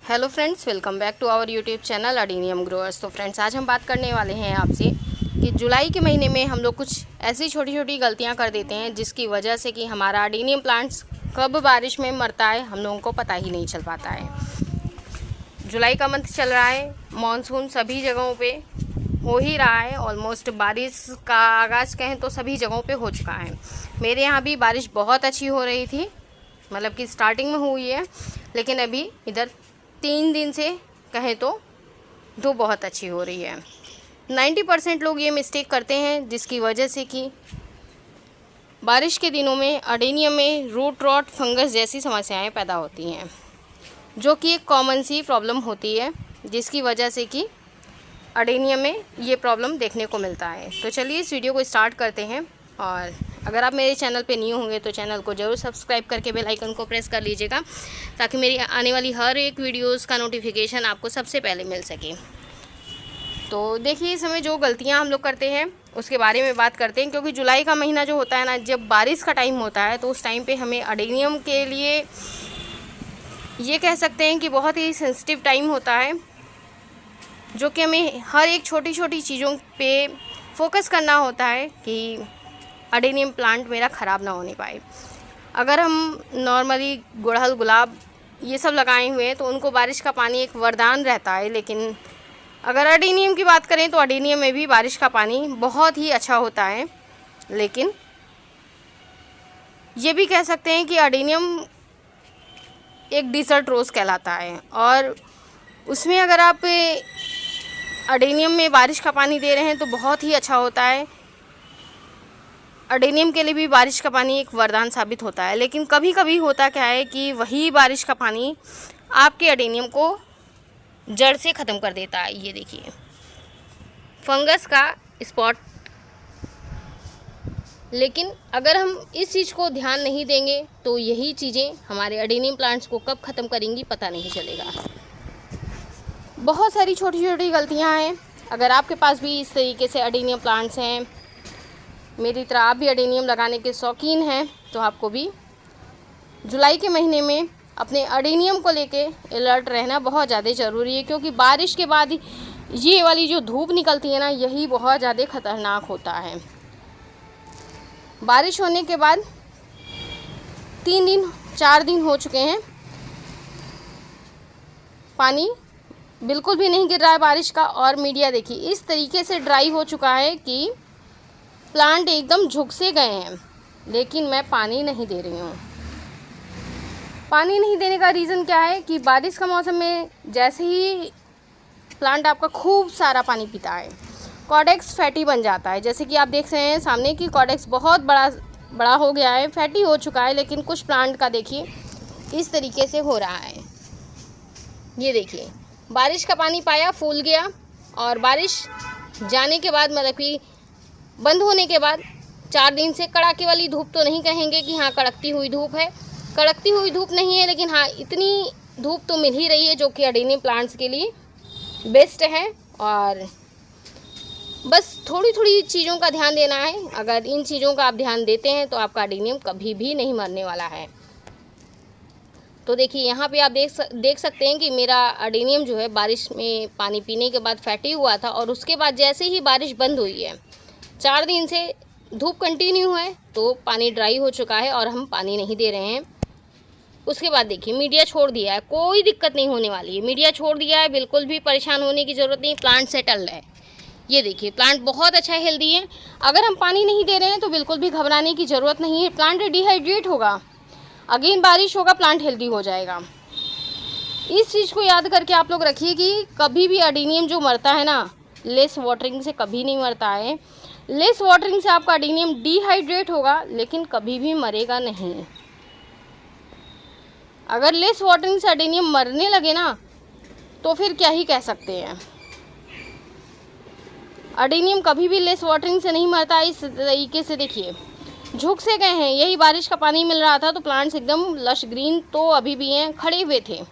Hello friends, welcome back to our YouTube channel adenium growers. तो friends, आज हम बात करने वाले हैं आपसे कि जुलाई के महीने में हम लोग कुछ ऐसी छोटी छोटी गलतियां कर देते हैं जिसकी वजह से कि हमारा अडीनियम प्लांट्स कब बारिश में मरता है हम लोगों को पता ही नहीं चल पाता है। जुलाई का मंथ चल रहा है, मानसून सभी जगहों पे हो ही रहा है। ऑलमोस्ट बारिश का आगाज़ कहें तो सभी जगहों पे हो चुका है। मेरे यहाँ भी बारिश बहुत अच्छी हो रही थी, मतलब कि स्टार्टिंग में हुई है, लेकिन अभी इधर 3 दिन से कहें तो धूप बहुत अच्छी हो रही है। 90% लोग ये मिस्टेक करते हैं जिसकी वजह से कि बारिश के दिनों में अडेनियम में रूट रॉट फंगस जैसी समस्याएं पैदा होती हैं, जो कि एक कॉमन सी प्रॉब्लम होती है जिसकी वजह से कि अडेनियम में ये प्रॉब्लम देखने को मिलता है। तो चलिए इस वीडियो को स्टार्ट करते हैं। और अगर आप मेरे चैनल पे न्यू होंगे तो चैनल को ज़रूर सब्सक्राइब करके बेल आइकन को प्रेस कर लीजिएगा, ताकि मेरी आने वाली हर एक वीडियोस का नोटिफिकेशन आपको सबसे पहले मिल सके। तो देखिए, इस समय जो गलतियां हम लोग करते हैं उसके बारे में बात करते हैं, क्योंकि जुलाई का महीना जो होता है ना, जब बारिश का टाइम होता है तो उस टाइम पे हमें अडेनियम के लिए ये कह सकते हैं कि बहुत ही सेंसिटिव टाइम होता है, जो कि हमें हर एक छोटी छोटी चीज़ों पे फोकस करना होता है कि अडेनियम प्लांट मेरा ख़राब ना होने पाए। अगर हम नॉर्मली गुड़हल, गुलाब ये सब लगाए हुए हैं तो उनको बारिश का पानी एक वरदान रहता है, लेकिन अगर अडेनियम की बात करें तो अडेनियम में भी बारिश का पानी बहुत ही अच्छा होता है। लेकिन ये भी कह सकते हैं कि अडेनियम एक डिज़र्ट रोज़ कहलाता है, और उसमें अगर आप अडेनियम में बारिश का पानी दे रहे हैं तो बहुत ही अच्छा होता है। अडेनियम के लिए भी बारिश का पानी एक वरदान साबित होता है। लेकिन कभी कभी होता क्या है कि वही बारिश का पानी आपके अडेनियम को जड़ से ख़त्म कर देता है। ये देखिए, फंगस का स्पॉट। लेकिन अगर हम इस चीज़ को ध्यान नहीं देंगे तो यही चीज़ें हमारे अडेनियम प्लांट्स को कब ख़त्म करेंगी पता नहीं चलेगा। बहुत सारी छोटी छोटी गलतियां हैं। अगर आपके पास भी इस तरीके से अडेनियम प्लांट्स हैं, मेरी तरह आप भी अडेनियम लगाने के शौकीन हैं, तो आपको भी जुलाई के महीने में अपने अडेनियम को लेके अलर्ट रहना बहुत ज़्यादा ज़रूरी है, क्योंकि बारिश के बाद ये वाली जो धूप निकलती है ना, यही बहुत ज़्यादा ख़तरनाक होता है। बारिश होने के बाद 3 दिन 4 दिन हो चुके हैं, पानी बिल्कुल भी नहीं गिर रहा है बारिश का, और मीडिया देखिए इस तरीके से ड्राई हो चुका है कि प्लांट एकदम झुक से गए हैं। लेकिन मैं पानी नहीं दे रही हूँ। पानी नहीं देने का रीज़न क्या है कि बारिश का मौसम में जैसे ही प्लांट आपका खूब सारा पानी पीता है, कॉडेक्स फैटी बन जाता है। जैसे कि आप देख रहे हैं सामने की कॉडेक्स बहुत बड़ा हो गया है, फैटी हो चुका है। लेकिन कुछ प्लांट का देखिए इस तरीके से हो रहा है। ये देखिए, बारिश का पानी पाया, फूल गया, और बारिश जाने के बाद, मतलब कि बंद होने के बाद 4 दिन से कड़ाके वाली धूप तो नहीं कहेंगे कि हाँ कड़कती हुई धूप है, कड़कती हुई धूप नहीं है, लेकिन हाँ इतनी धूप तो मिल ही रही है जो कि अडेनियम प्लांट्स के लिए बेस्ट है। और बस थोड़ी थोड़ी चीज़ों का ध्यान देना है। अगर इन चीज़ों का आप ध्यान देते हैं तो आपका अडेनियम कभी भी नहीं मरने वाला है। तो देखिए, यहाँ पे आप देख सकते हैं कि मेरा अडेनियम जो है बारिश में पानी पीने के बाद फैटी हुआ था, और उसके बाद जैसे ही बारिश बंद हुई है, 4 दिन से धूप कंटिन्यू है, तो पानी ड्राई हो चुका है और हम पानी नहीं दे रहे हैं। उसके बाद देखिए, मीडिया छोड़ दिया है, कोई दिक्कत नहीं होने वाली है। मीडिया छोड़ दिया है, बिल्कुल भी परेशान होने की ज़रूरत नहीं, प्लांट सेटल है। ये देखिए, प्लांट बहुत अच्छा हेल्दी है। अगर हम पानी नहीं दे रहे हैं तो बिल्कुल भी घबराने की ज़रूरत नहीं है। प्लांट डिहाइड्रेट होगा, अगेन बारिश होगा, प्लांट हेल्दी हो जाएगा। इस चीज़ को याद करके आप लोग रखिए कि कभी भी अडेनियम जो मरता है ना, लेस वाटरिंग से कभी नहीं मरता है। लेस वाटरिंग से आपका अडेनियम डिहाइड्रेट होगा, लेकिन कभी भी मरेगा नहीं। अगर लेस वाटरिंग से अडेनियम मरने लगे ना, तो फिर क्या ही कह सकते हैं। अडेनियम कभी भी लेस वाटरिंग से नहीं मरता। इस तरीके से देखिए, झुक से गए हैं। यही बारिश का पानी मिल रहा था तो प्लांट्स एकदम लश ग्रीन तो अभी भी हैं, खड़े हुए थे।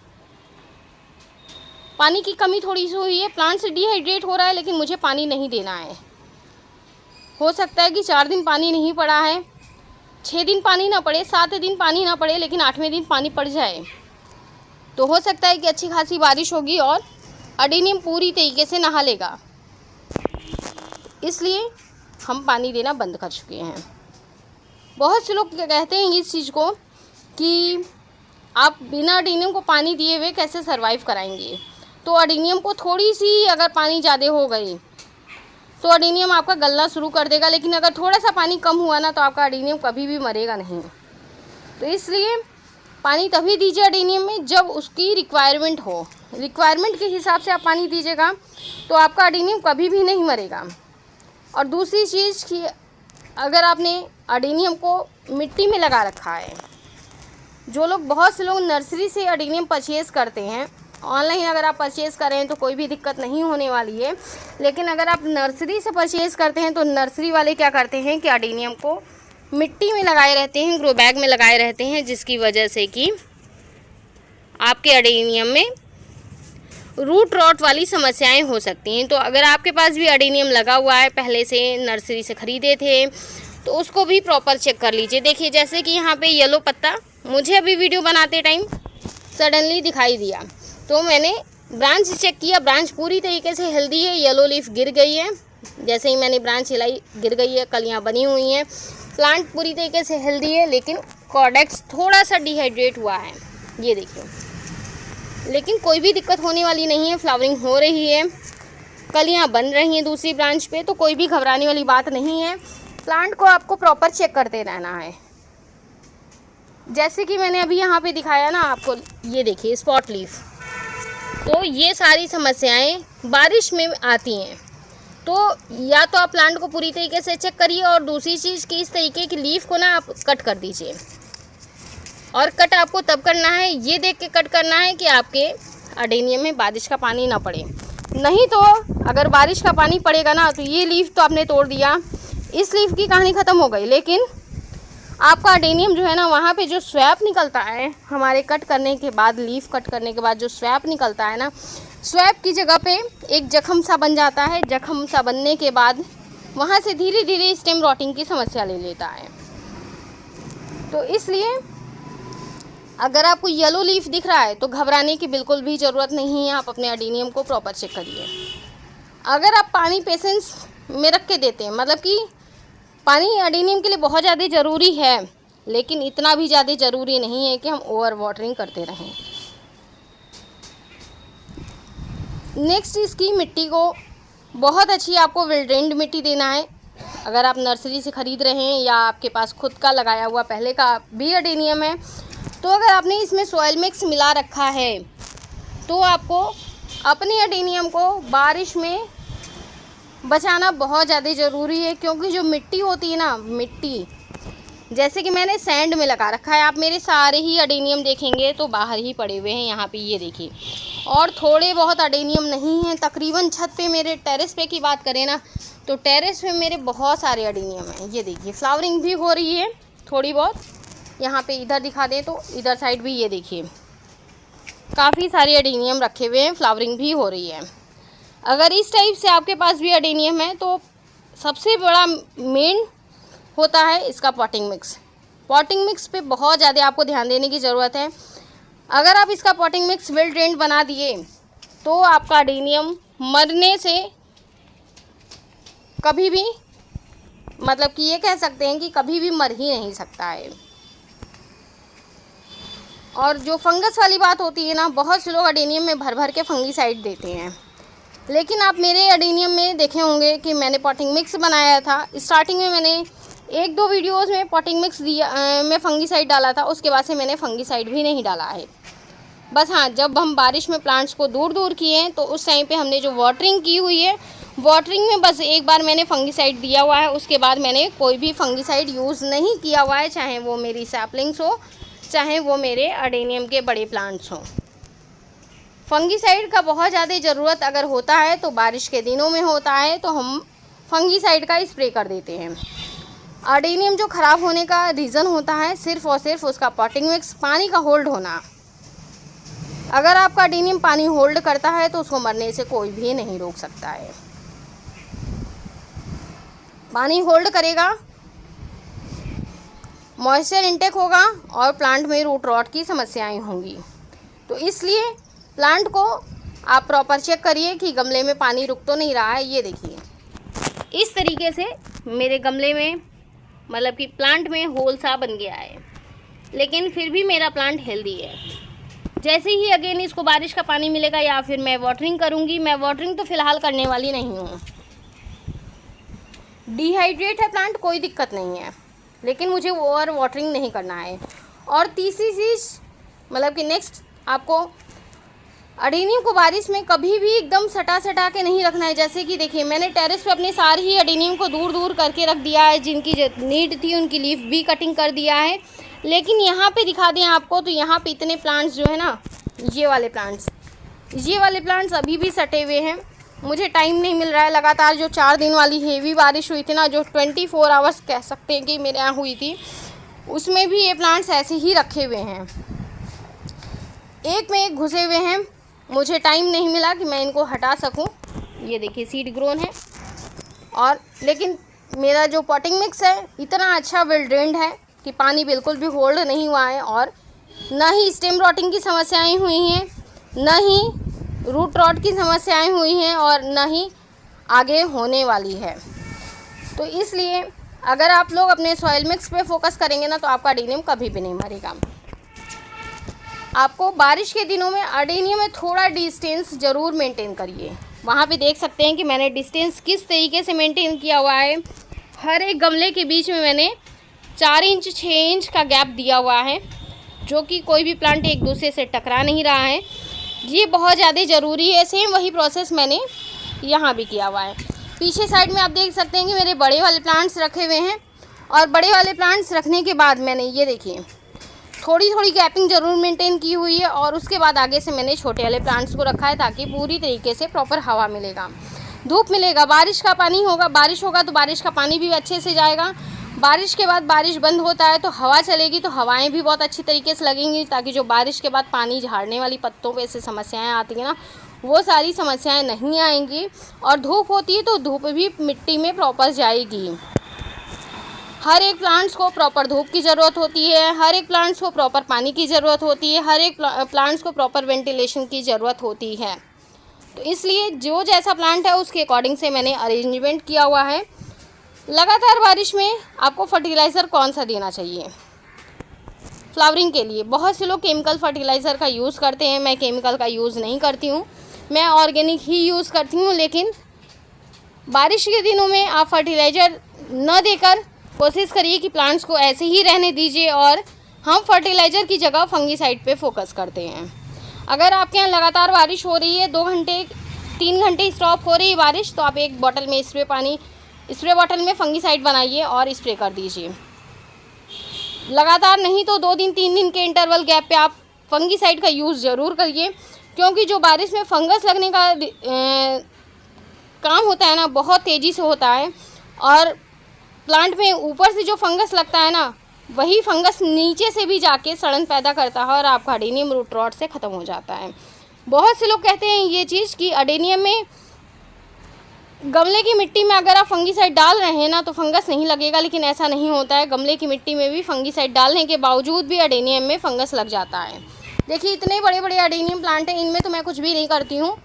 पानी की कमी थोड़ी सी हुई है, प्लांट से डिहाइड्रेट हो रहा है, लेकिन मुझे पानी नहीं देना है। हो सकता है कि 4 दिन पानी नहीं पड़ा है, 6 दिन पानी ना पड़े, 7 दिन पानी ना पड़े, लेकिन 8वें दिन पानी पड़ जाए। तो हो सकता है कि अच्छी खासी बारिश होगी और अडेनियम पूरी तरीके से नहा लेगा, इसलिए हम पानी देना बंद कर चुके हैं। बहुत से लोग कहते हैं इस चीज़ को कि आप बिना अडेनियम को पानी दिए हुए कैसे सरवाइव कराएंगे। तो अडेनियम को थोड़ी सी अगर पानी ज़्यादा हो गई तो अडेनियम आपका गलना शुरू कर देगा, लेकिन अगर थोड़ा सा पानी कम हुआ ना तो आपका अडेनियम कभी भी मरेगा नहीं। तो इसलिए पानी तभी दीजिए अडेनियम में जब उसकी रिक्वायरमेंट हो। रिक्वायरमेंट के हिसाब से आप पानी दीजिएगा तो आपका अडेनियम कभी भी नहीं मरेगा। और दूसरी चीज़ कि अगर आपने अडेनियम को मिट्टी में लगा रखा है, जो लोग बहुत से लोग नर्सरी से अडेनियम परचेज़ करते हैं, ऑनलाइन अगर आप परचेज़ करें तो कोई भी दिक्कत नहीं होने वाली है, लेकिन अगर आप नर्सरी से परचेज़ करते हैं तो नर्सरी वाले क्या करते हैं कि अडेनियम को मिट्टी में लगाए रहते हैं, ग्रो बैग में लगाए रहते हैं, जिसकी वजह से कि आपके अडेनियम में रूट रॉट वाली समस्याएं हो सकती हैं। तो अगर आपके पास भी अडेनियम लगा हुआ है, पहले से नर्सरी से ख़रीदे थे, तो उसको भी प्रॉपर चेक कर लीजिए। देखिए जैसे कि यहाँ पे येलो पत्ता मुझे अभी वीडियो बनाते टाइम सडनली दिखाई दिया, तो मैंने ब्रांच चेक किया, ब्रांच पूरी तरीके से हेल्दी है, येलो लीफ गिर गई है। जैसे ही मैंने ब्रांच हिलाई गिर गई है, कलियाँ बनी हुई हैं, प्लांट पूरी तरीके से हेल्दी है, लेकिन कॉर्डेक्स थोड़ा सा डिहाइड्रेट हुआ है, ये देखिए। लेकिन कोई भी दिक्कत होने वाली नहीं है, फ्लावरिंग हो रही है, कलियाँ बन रही हैं दूसरी ब्रांच पे, तो कोई भी घबराने वाली बात नहीं है। प्लांट को आपको प्रॉपर चेक करते रहना है। जैसे कि मैंने अभी यहाँ पे दिखाया ना आपको, ये देखिए स्पॉट लीफ, तो ये सारी समस्याएं बारिश में आती हैं। तो या तो आप प्लांट को पूरी तरीके से चेक करिए, और दूसरी चीज़ कि इस तरीके की लीफ को ना आप कट कर दीजिए। और कट आपको तब करना है, ये देख के कट करना है कि आपके अडेनियम में बारिश का पानी ना पड़े। नहीं तो अगर बारिश का पानी पड़ेगा ना तो ये लीफ तो आपने तोड़ दिया, इस लीफ की कहानी ख़त्म हो गई, लेकिन आपका अडेनियम जो है ना, वहाँ पे जो स्वैप निकलता है हमारे कट करने के बाद, लीफ कट करने के बाद जो स्वैप निकलता है ना, स्वैप की जगह पे एक जख्म सा बन जाता है। जख्म सा बनने के बाद वहाँ से धीरे धीरे स्टेम रॉटिंग की समस्या ले लेता है। तो इसलिए अगर आपको येलो लीफ दिख रहा है तो घबराने की बिल्कुल भी ज़रूरत नहीं है, आप अपने अडेनियम को प्रॉपर चेक करिए। अगर आप पानी पेशेंस में रख के देते हैं, मतलब कि पानी अडेनियम के लिए बहुत ज़्यादा ज़रूरी है, लेकिन इतना भी ज़्यादा ज़रूरी नहीं है कि हम ओवर वाटरिंग करते रहें। नेक्स्ट, इसकी मिट्टी को बहुत अच्छी आपको वेल ड्रेन्ड मिट्टी देना है। अगर आप नर्सरी से ख़रीद रहे हैं या आपके पास खुद का लगाया हुआ पहले का भी अडेनियम है, तो अगर आपने इसमें सॉइल मिक्स मिला रखा है तो आपको अपने अडेनियम को बारिश में बचाना बहुत ज़्यादा ज़रूरी है। क्योंकि जो मिट्टी होती है ना, मिट्टी जैसे कि मैंने सैंड में लगा रखा है, आप मेरे सारे ही अडेनियम देखेंगे तो बाहर ही पड़े हुए हैं, यहाँ पे ये देखिए। और थोड़े बहुत अडेनियम नहीं हैं, तकरीबन छत पे मेरे टेरेस पे की बात करें ना तो टेरेस पे मेरे बहुत सारे अडेनियम हैं। ये देखिए फ्लावरिंग भी हो रही है थोड़ी बहुत, यहाँ पे इधर दिखा दें तो इधर साइड भी ये देखिए काफ़ी सारे अडेनियम रखे हुए हैं, फ्लावरिंग भी हो रही है। अगर इस टाइप से आपके पास भी अडेनियम है तो सबसे बड़ा मेन होता है इसका पॉटिंग मिक्स। पॉटिंग मिक्स पे बहुत ज़्यादा आपको ध्यान देने की ज़रूरत है। अगर आप इसका पॉटिंग मिक्स वेल ड्रेन्ड बना दिए तो आपका अडेनियम मरने से कभी भी, मतलब कि ये कह सकते हैं कि कभी भी मर ही नहीं सकता है। और जो फंगस वाली बात होती है ना, बहुत से लोग अडेनियम में भर भर के फंगीसाइड देते हैं, लेकिन आप मेरे अडेनियम में देखे होंगे कि मैंने पॉटिंग मिक्स बनाया था। स्टार्टिंग में मैंने 1-2 वीडियोस में पॉटिंग मिक्स दिया, में फंगीसाइड डाला था, उसके बाद से मैंने फंगीसाइड भी नहीं डाला है। बस हाँ, जब हम बारिश में प्लांट्स को दूर दूर किए हैं तो उस टाइम पे हमने जो वाटरिंग की हुई है, वाटरिंग में बस एक बार मैंने फंगीसाइड दिया हुआ है, उसके बाद मैंने कोई भी फंगीसाइड यूज़ नहीं किया हुआ है, चाहे वो मेरी सैपलिंग्स हो, चाहे वो मेरे अडेनियम के बड़े प्लांट्स हों। फंगीसाइड का बहुत ज़्यादा ज़रूरत अगर होता है तो बारिश के दिनों में होता है, तो हम फंगीसाइड का स्प्रे कर देते हैं। अडेनियम जो ख़राब होने का रीज़न होता है सिर्फ़ और सिर्फ उसका पॉटिंग मिक्स, पानी का होल्ड होना। अगर आपका अडेनियम पानी होल्ड करता है तो उसको मरने से कोई भी नहीं रोक सकता है। पानी होल्ड करेगा, मॉइस्चर इंटेक होगा और प्लांट में रूट रॉट की समस्याएं होंगी। तो इसलिए प्लांट को आप प्रॉपर चेक करिए कि गमले में पानी रुक तो नहीं रहा है। ये देखिए इस तरीके से मेरे गमले में मतलब कि प्लांट में होल सा बन गया है, लेकिन फिर भी मेरा प्लांट हेल्दी है। जैसे ही अगेन इसको बारिश का पानी मिलेगा या फिर मैं वाटरिंग करूँगी, मैं वाटरिंग तो फ़िलहाल करने वाली नहीं हूँ। डिहाइड्रेट है प्लांट, कोई दिक्कत नहीं है, लेकिन मुझे ओवर वाटरिंग नहीं करना है। और तीसरी चीज़ मतलब कि नेक्स्ट, आपको अडेनियम को बारिश में कभी भी एकदम सटा सटा के नहीं रखना है। जैसे कि देखिए मैंने टेरेस पे अपने सारे ही अडेनियम को दूर दूर करके रख दिया है, जिनकी नीड थी उनकी लीफ भी कटिंग कर दिया है। लेकिन यहाँ पे दिखा दें आपको, तो यहाँ पे इतने प्लांट्स जो है ना, ये वाले प्लांट्स अभी भी सटे हुए हैं। मुझे टाइम नहीं मिल रहा है। लगातार जो 4 दिन वाली हेवी बारिश हुई थी ना, जो 24 आवर्स कह सकते हैं कि मेरे यहाँ हुई थी, उसमें भी ये प्लांट्स ऐसे ही रखे हुए हैं, एक में एक घुसे हुए हैं। मुझे टाइम नहीं मिला कि मैं इनको हटा सकूं। ये देखिए सीड ग्रोन है, और लेकिन मेरा जो पॉटिंग मिक्स है इतना अच्छा वेल ड्रेन्ड है कि पानी बिल्कुल भी होल्ड नहीं हुआ है, और ना ही स्टेम रॉटिंग की समस्याएं हुई हैं, ना ही रूट रॉट की समस्याएं हुई हैं, और ना ही आगे होने वाली है। तो इसलिए अगर आप लोग अपने सॉइल मिक्स पे फोकस करेंगे ना, तो आपका अडेनियम कभी भी नहीं मरेगा। आपको बारिश के दिनों में अडेनियम में थोड़ा डिस्टेंस ज़रूर मेंटेन करिए। वहाँ पे देख सकते हैं कि मैंने डिस्टेंस किस तरीके से मेंटेन किया हुआ है। हर एक गमले के बीच में मैंने 4 इंच 6 इंच का गैप दिया हुआ है, जो कि कोई भी प्लांट एक दूसरे से टकरा नहीं रहा है। ये बहुत ज़्यादा ज़रूरी है। सेम वही प्रोसेस मैंने यहाँ भी किया हुआ है। पीछे साइड में आप देख सकते हैं कि मेरे बड़े वाले प्लांट्स रखे हुए हैं, और बड़े वाले प्लांट्स रखने के बाद मैंने ये देखिए थोड़ी थोड़ी गैपिंग ज़रूर मेंटेन की हुई है, और उसके बाद आगे से मैंने छोटे वाले प्लांट्स को रखा है, ताकि पूरी तरीके से प्रॉपर हवा मिलेगा, धूप मिलेगा, बारिश का पानी होगा। बारिश होगा तो बारिश का पानी भी अच्छे से जाएगा। बारिश के बाद बारिश बंद होता है तो हवा चलेगी, तो हवाएं भी बहुत अच्छी तरीके से लगेंगी, ताकि जो बारिश के बाद पानी झाड़ने वाली पत्तों पे ऐसे समस्याएं आती हैं ना, वो सारी समस्याएं नहीं आएंगी। और धूप होती है तो धूप भी मिट्टी में प्रॉपर जाएगी। हर एक प्लांट्स को प्रॉपर धूप की ज़रूरत होती है, हर एक प्लांट्स को प्रॉपर पानी की ज़रूरत होती है, हर एक प्लांट्स को प्रॉपर वेंटिलेशन की ज़रूरत होती है। तो इसलिए जो जैसा प्लांट है उसके अकॉर्डिंग से मैंने अरेंजमेंट किया हुआ है। लगातार बारिश में आपको फर्टिलाइज़र कौन सा देना चाहिए? फ्लावरिंग के लिए बहुत से लोग केमिकल फर्टिलाइज़र का यूज़ करते हैं। मैं केमिकल का यूज़ नहीं करती हूँ, मैं ऑर्गेनिक ही यूज़ करती हूँ। लेकिन बारिश के दिनों में आप फर्टिलाइज़र न देकर कोशिश करिए कि प्लांट्स को ऐसे ही रहने दीजिए, और हम फर्टिलाइज़र की जगह फंगीसाइड पे फोकस करते हैं। अगर आपके यहाँ लगातार बारिश हो रही है, 2 घंटे 3 घंटे स्टॉप हो रही है बारिश, तो आप एक बॉटल में स्प्रे बॉटल में फंगीसाइड बनाइए और स्प्रे कर दीजिए। लगातार नहीं तो 2 दिन 3 दिन के इंटरवल गैप पे आप फंगीसाइड का यूज़ ज़रूर करिए, क्योंकि जो बारिश में फंगस लगने का काम होता है ना, बहुत तेज़ी से होता है। और प्लांट में ऊपर से जो फंगस लगता है ना, वही फंगस नीचे से भी जाके सड़न पैदा करता है, और आपका अडेनियम रूट रॉट से ख़त्म हो जाता है। बहुत से लोग कहते हैं ये चीज़ कि अडेनियम में गमले की मिट्टी में अगर आप फंगीसाइड डाल रहे हैं ना तो फंगस नहीं लगेगा, लेकिन ऐसा नहीं होता है। गमले की मिट्टी में भी फंगीसाइड डालने के बावजूद भी अडेनियम में फंगस लग जाता है। देखिए इतने बड़े बड़े अडेनियम प्लांट हैं, इनमें तो मैं कुछ भी नहीं करती हूँ,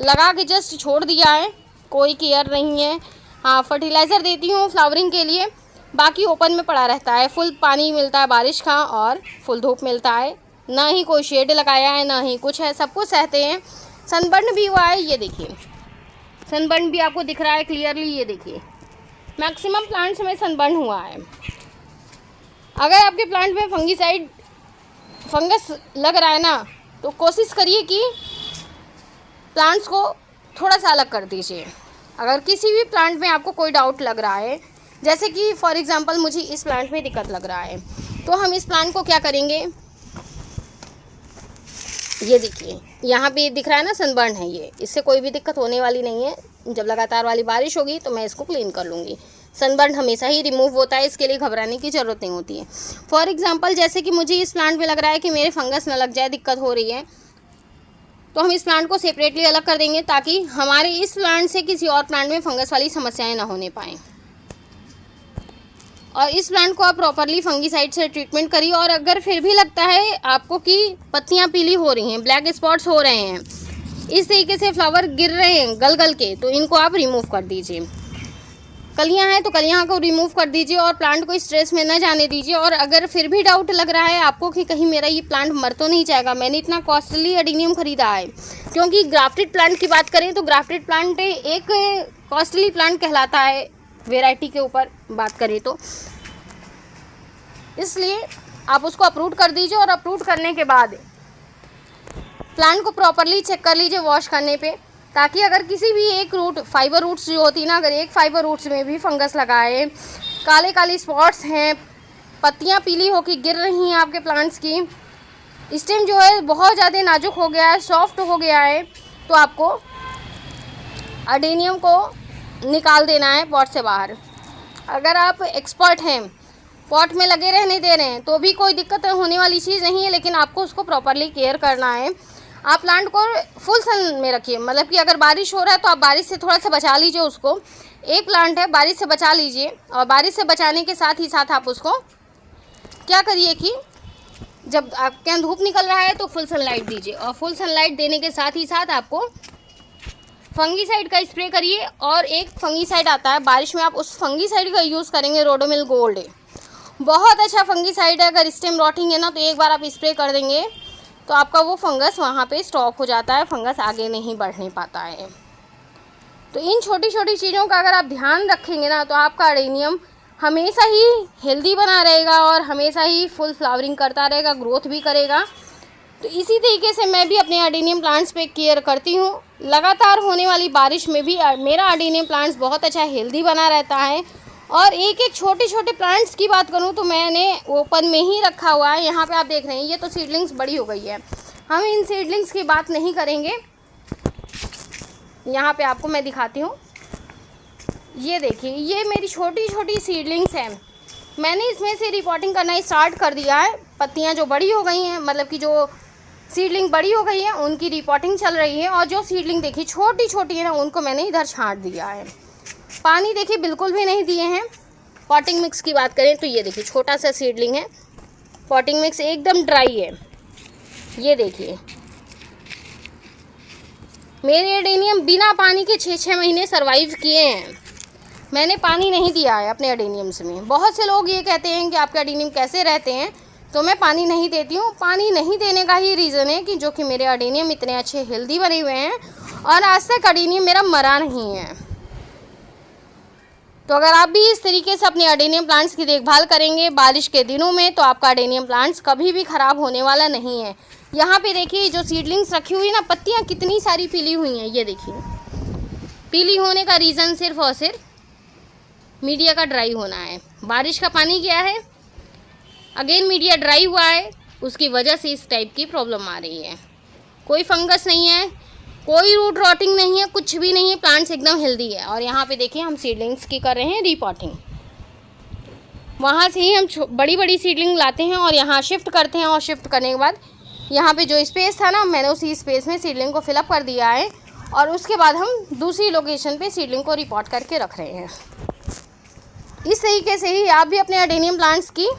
लगा के जस्ट छोड़ दिया है, कोई केयर नहीं है। हाँ, फर्टिलाइज़र देती हूँ फ्लावरिंग के लिए, बाकी ओपन में पड़ा रहता है। फुल पानी मिलता है बारिश का, और फुल धूप मिलता है। ना ही कोई शेड लगाया है, ना ही कुछ है, सब कुछ सहते हैं। सनबर्न भी हुआ है, ये देखिए सनबर्न भी आपको दिख रहा है क्लियरली। ये देखिए मैक्सिमम प्लांट्स में सनबर्न हुआ है। अगर आपके प्लांट में फंगस लग रहा है ना, तो कोशिश करिए कि प्लांट्स को थोड़ा सा अलग कर दीजिए। अगर किसी भी प्लांट में आपको कोई डाउट लग रहा है, जैसे कि फॉर एग्जांपल मुझे इस प्लांट में दिक्कत लग रहा है, तो हम इस प्लांट को क्या करेंगे, ये देखिए यहाँ पे दिख रहा है ना सनबर्न है ये, इससे कोई भी दिक्कत होने वाली नहीं है। जब लगातार वाली बारिश होगी तो मैं इसको क्लीन कर लूँगी। सनबर्न हमेशा ही रिमूव होता है, इसके लिए घबराने की ज़रूरत नहीं होती है। फॉर एग्जांपल जैसे कि मुझे इस प्लांट में लग रहा है कि मेरे फंगस न लग जाए, दिक्कत हो रही है, तो हम इस प्लांट को सेपरेटली अलग कर देंगे, ताकि हमारे इस प्लांट से किसी और प्लांट में फंगस वाली समस्याएं ना होने पाएँ। और इस प्लांट को आप प्रॉपरली फंगीसाइड से ट्रीटमेंट करिए। और अगर फिर भी लगता है आपको कि पत्तियां पीली हो रही हैं, ब्लैक स्पॉट्स हो रहे हैं, इस तरीके से फ्लावर गिर रहे हैं गल गल के, तो इनको आप रिमूव कर दीजिए। कलियां हैं तो कलियां को रिमूव कर दीजिए और प्लांट को स्ट्रेस में न जाने दीजिए। और अगर फिर भी डाउट लग रहा है आपको कि कहीं मेरा ये प्लांट मर तो नहीं जाएगा, मैंने इतना कॉस्टली एडेनियम खरीदा है, क्योंकि ग्राफ्टेड प्लांट की बात करें तो ग्राफ्टेड प्लांट एक कॉस्टली प्लांट कहलाता है वेराइटी के ऊपर बात करें तो, इसलिए आप उसको अप्रूव कर दीजिए। और अप्रूव करने के बाद प्लांट को प्रॉपरली चेक कर लीजिए वॉश करने पे, ताकि अगर किसी भी एक रूट, फाइबर रूट्स जो होती है ना, अगर एक फाइबर रूट्स में भी फंगस लगा है, काले काले स्पॉट्स हैं, पत्तियां पीली होकर गिर रही हैं आपके प्लांट्स की, स्टेम जो है बहुत ज़्यादा नाजुक हो गया है, सॉफ्ट हो गया है, तो आपको एडेनियम को निकाल देना है पॉट से बाहर। अगर आप एक्सपर्ट हैं, पॉट में लगे रहने दे रहे हैं, तो भी कोई दिक्कत होने वाली चीज़ नहीं है, लेकिन आपको उसको प्रॉपरली केयर करना है। आप प्लांट को फुल सन में रखिए, मतलब कि अगर बारिश हो रहा है तो आप बारिश से थोड़ा सा बचा लीजिए उसको। एक प्लांट है, बारिश से बचा लीजिए। और बारिश से बचाने के साथ ही साथ आप उसको क्या करिए कि जब आपके यहाँ धूप निकल रहा है तो फुल सनलाइट दीजिए। और फुल सनलाइट देने के साथ ही साथ आपको फंगीसाइड का स्प्रे करिए। और एक फंगीसाइड आता है बारिश में, आप उस फंगीसाइड का यूज़ करेंगे, रोडोमिल गोल्ड, बहुत अच्छा फंगीसाइड है। अगर स्टेम रॉटिंग है ना, तो एक बार आप स्प्रे कर देंगे तो आपका वो फंगस वहाँ पे स्टॉप हो जाता है, फंगस आगे नहीं बढ़ने पाता है। तो इन छोटी छोटी चीज़ों का अगर आप ध्यान रखेंगे ना, तो आपका एडेनियम हमेशा ही हेल्दी बना रहेगा और हमेशा ही फुल फ्लावरिंग करता रहेगा, ग्रोथ भी करेगा। तो इसी तरीके से मैं भी अपने एडेनियम प्लांट्स पे केयर करती हूँ। लगातार होने वाली बारिश में भी मेरा एडेनियम प्लांट्स बहुत अच्छा हेल्दी बना रहता है। और एक एक छोटे छोटे प्लांट्स की बात करूं तो मैंने ओपन में ही रखा हुआ है। यहाँ पे आप देख रहे हैं, ये तो सीडलिंग्स बड़ी हो गई है, हम इन सीडलिंग्स की बात नहीं करेंगे। यहाँ पे आपको मैं दिखाती हूँ, ये देखिए, ये मेरी छोटी छोटी सीडलिंग्स हैं। मैंने इसमें से रिपोर्टिंग करना स्टार्ट कर दिया है। पत्तियाँ जो बड़ी हो गई हैं, मतलब कि जो सीडलिंग बड़ी हो गई है, उनकी रिपोर्टिंग चल रही है। और जो सीडलिंग देखिए छोटी छोटी है ना, उनको मैंने इधर छांट दिया है। पानी देखिए बिल्कुल भी नहीं दिए हैं। पॉटिंग मिक्स की बात करें तो ये देखिए छोटा सा सीडलिंग है, पॉटिंग मिक्स एकदम ड्राई है। ये देखिए मेरे एडेनियम बिना पानी के 6-6 महीने सरवाइव किए हैं। मैंने पानी नहीं दिया है अपने एडेनियम्स में। बहुत से लोग ये कहते हैं कि आपके एडेनियम कैसे रहते हैं, तो मैं पानी नहीं देती हूँ। पानी नहीं देने का ही रीज़न है कि जो कि मेरे एडेनियम इतने अच्छे हेल्दी बने हुए हैं और आज तक एडेनियम मेरा मरा नहीं है। तो अगर आप भी इस तरीके से अपने एडेनियम प्लांट्स की देखभाल करेंगे बारिश के दिनों में, तो आपका एडेनियम प्लांट्स कभी भी ख़राब होने वाला नहीं है। यहाँ पे देखिए जो सीडलिंग्स रखी हुई है ना, पत्तियाँ कितनी सारी पीली हुई हैं। ये देखिए, पीली होने का रीज़न सिर्फ और सिर्फ मीडिया का ड्राई होना है। बारिश का पानी गया है, अगेन मीडिया ड्राई हुआ है, उसकी वजह से इस टाइप की प्रॉब्लम आ रही है। कोई फंगस नहीं है, कोई रूट रॉटिंग नहीं है, कुछ भी नहीं है, प्लांट्स एकदम हेल्दी है। और यहाँ पे देखिए हम सीडलिंग्स की कर रहे हैं रिपोर्टिंग। वहाँ से ही हम बड़ी बड़ी सीडलिंग लाते हैं और यहाँ शिफ्ट करते हैं। और शिफ्ट करने के बाद यहाँ पे जो स्पेस था ना, मैंने उसी स्पेस में सीडलिंग को फिलअप कर दिया है। और उसके बाद हम दूसरी लोकेशन पे सीडलिंग को रिपोर्ट करके रख रहे हैं। इस तरीके से ही आप भी अपने एडेनियम प्लांट्स की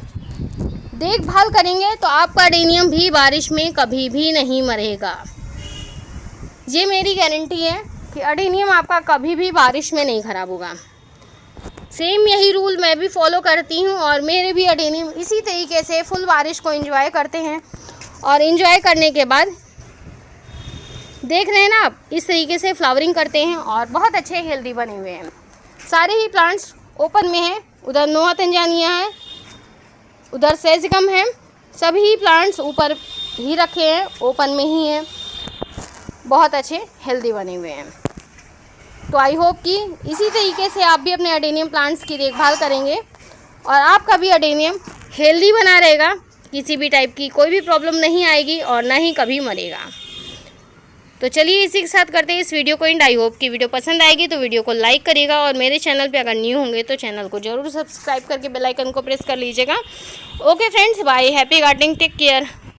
देखभाल करेंगे तो आपका एडेनियम भी बारिश में कभी भी नहीं मरेगा। ये मेरी गारंटी है कि एडेनियम आपका कभी भी बारिश में नहीं ख़राब होगा। सेम यही रूल मैं भी फॉलो करती हूँ और मेरे भी एडेनियम इसी तरीके से फुल बारिश को एंजॉय करते हैं। और एंजॉय करने के बाद देख रहे हैं ना आप, इस तरीके से फ्लावरिंग करते हैं और बहुत अच्छे हेल्दी बने हुए हैं। सारे ही प्लांट्स ओपन में हैं, उधर नोआ तंजानिया है, उधर सेजिकम है, सभी प्लांट्स ऊपर ही रखे हैं, ओपन में ही हैं, बहुत अच्छे हेल्दी बने हुए हैं। तो आई होप कि इसी तरीके से आप भी अपने एडेनियम प्लांट्स की देखभाल करेंगे और आपका भी एडेनियम हेल्दी बना रहेगा, किसी भी टाइप की कोई भी प्रॉब्लम नहीं आएगी और ना ही कभी मरेगा। तो चलिए इसी के साथ करते हैं इस वीडियो को एंड। आई होप कि वीडियो पसंद आएगी तो वीडियो को लाइक करिएगा और मेरे चैनल पे अगर न्यू होंगे तो चैनल को जरूर सब्सक्राइब करके बेल आइकन को प्रेस कर लीजिएगा। Okay friends, bye, happy gardening, take care.